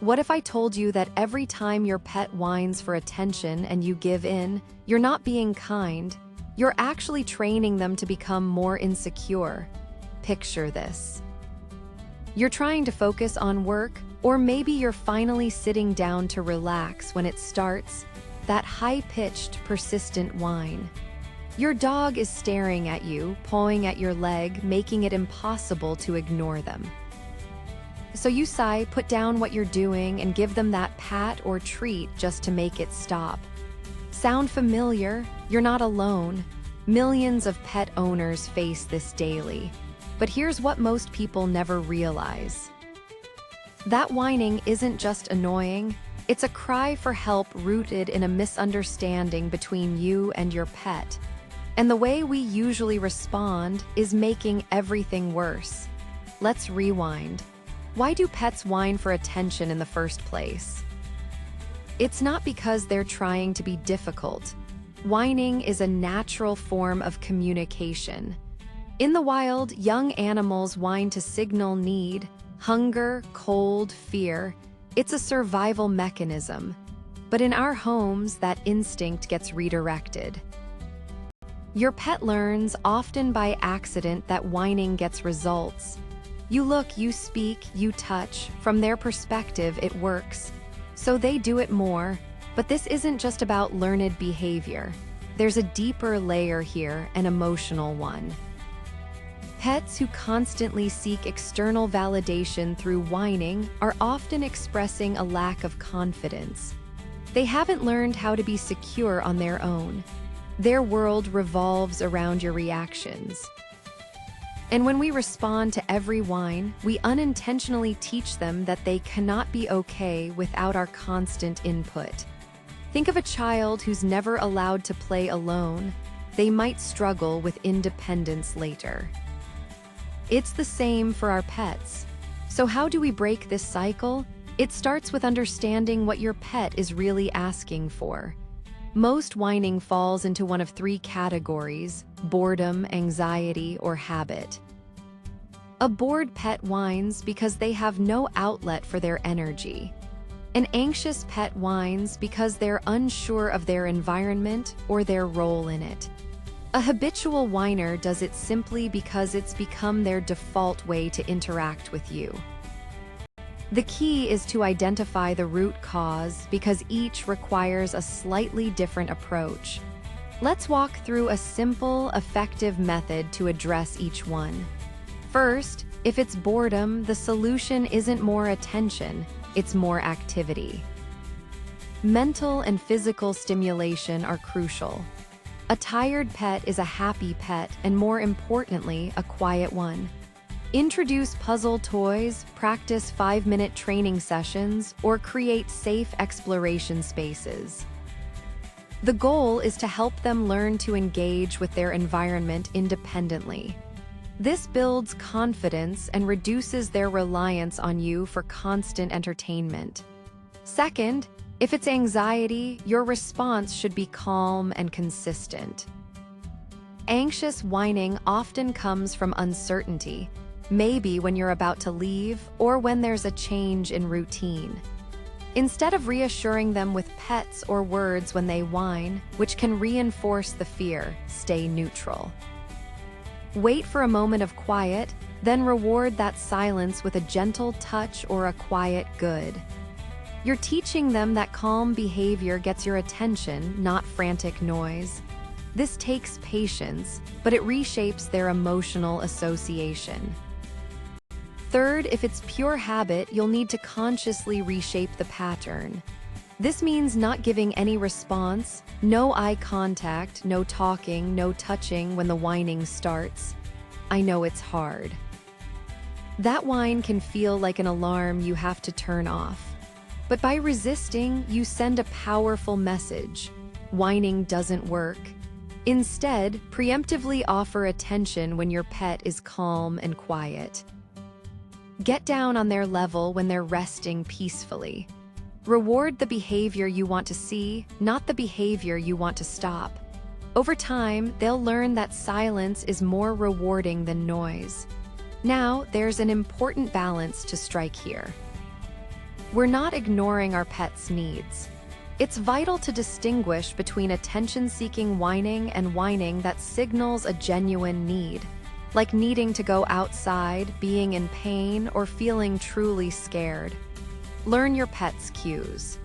What if I told you that every time your pet whines for attention and you give in, you're not being kind, you're actually training them to become more insecure? Picture this. You're trying to focus on work, or maybe you're finally sitting down to relax when it starts, that high-pitched, persistent whine. Your dog is staring at you, pawing at your leg, making it impossible to ignore them. So you sigh, put down what you're doing, and give them that pat or treat just to make it stop. Sound familiar? You're not alone. Millions of pet owners face this daily. But here's what most people never realize. That whining isn't just annoying, it's a cry for help rooted in a misunderstanding between you and your pet. And the way we usually respond is making everything worse. Let's rewind. Why do pets whine for attention in the first place? It's not because they're trying to be difficult. Whining is a natural form of communication. In the wild, young animals whine to signal need, hunger, cold, fear. It's a survival mechanism. But in our homes, that instinct gets redirected. Your pet learns, often by accident, that whining gets results. You look, you speak, you touch. From their perspective, it works. So they do it more. But this isn't just about learned behavior. There's a deeper layer here, an emotional one. Pets who constantly seek external validation through whining are often expressing a lack of confidence. They haven't learned how to be secure on their own. Their world revolves around your reactions. And when we respond to every whine, we unintentionally teach them that they cannot be okay without our constant input. Think of a child who's never allowed to play alone. They might struggle with independence later. It's the same for our pets. So how do we break this cycle? It starts with understanding what your pet is really asking for. Most whining falls into one of three categories: boredom, anxiety, or habit. A bored pet whines because they have no outlet for their energy. An anxious pet whines because they're unsure of their environment or their role in it. A habitual whiner does it simply because it's become their default way to interact with you. The key is to identify the root cause, because each requires a slightly different approach. Let's walk through a simple, effective method to address each one. First, if it's boredom, the solution isn't more attention, it's more activity. Mental and physical stimulation are crucial. A tired pet is a happy pet, and more importantly, a quiet one. Introduce puzzle toys, practice 5-minute training sessions, or create safe exploration spaces. The goal is to help them learn to engage with their environment independently. This builds confidence and reduces their reliance on you for constant entertainment. Second, if it's anxiety, your response should be calm and consistent. Anxious whining often comes from uncertainty, maybe when you're about to leave or when there's a change in routine. Instead of reassuring them with pets or words when they whine, which can reinforce the fear, stay neutral. Wait for a moment of quiet, then reward that silence with a gentle touch or a quiet good. You're teaching them that calm behavior gets your attention, not frantic noise. This takes patience, but it reshapes their emotional association. Third, if it's pure habit, you'll need to consciously reshape the pattern. This means not giving any response, no eye contact, no talking, no touching when the whining starts. I know it's hard. That whine can feel like an alarm you have to turn off. But by resisting, you send a powerful message. Whining doesn't work. Instead, preemptively offer attention when your pet is calm and quiet. Get down on their level when they're resting peacefully. Reward the behavior you want to see, not the behavior you want to stop. Over time, they'll learn that silence is more rewarding than noise. Now, there's an important balance to strike here. We're not ignoring our pet's needs. It's vital to distinguish between attention-seeking whining and whining that signals a genuine need, like needing to go outside, being in pain, or feeling truly scared. Learn your pet's cues.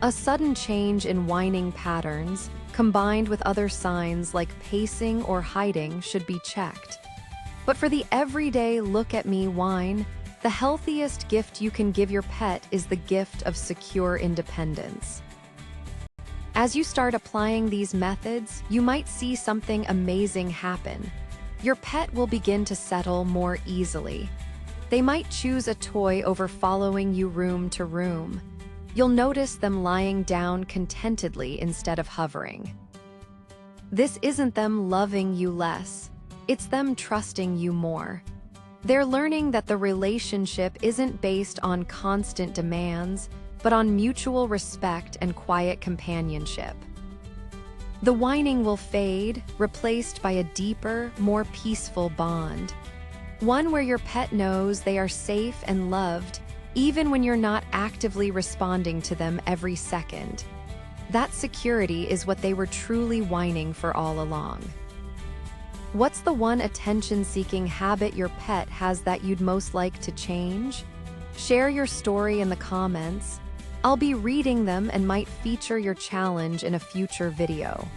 A sudden change in whining patterns, combined with other signs like pacing or hiding, should be checked. But for the everyday look-at-me whine, the healthiest gift you can give your pet is the gift of secure independence. As you start applying these methods, you might see something amazing happen. Your pet will begin to settle more easily. They might choose a toy over following you room to room. You'll notice them lying down contentedly instead of hovering. This isn't them loving you less, it's them trusting you more. They're learning that the relationship isn't based on constant demands, but on mutual respect and quiet companionship. The whining will fade, replaced by a deeper, more peaceful bond. One where your pet knows they are safe and loved, even when you're not actively responding to them every second. That security is what they were truly whining for all along. What's the one attention-seeking habit your pet has that you'd most like to change? Share your story in the comments. I'll be reading them and might feature your challenge in a future video.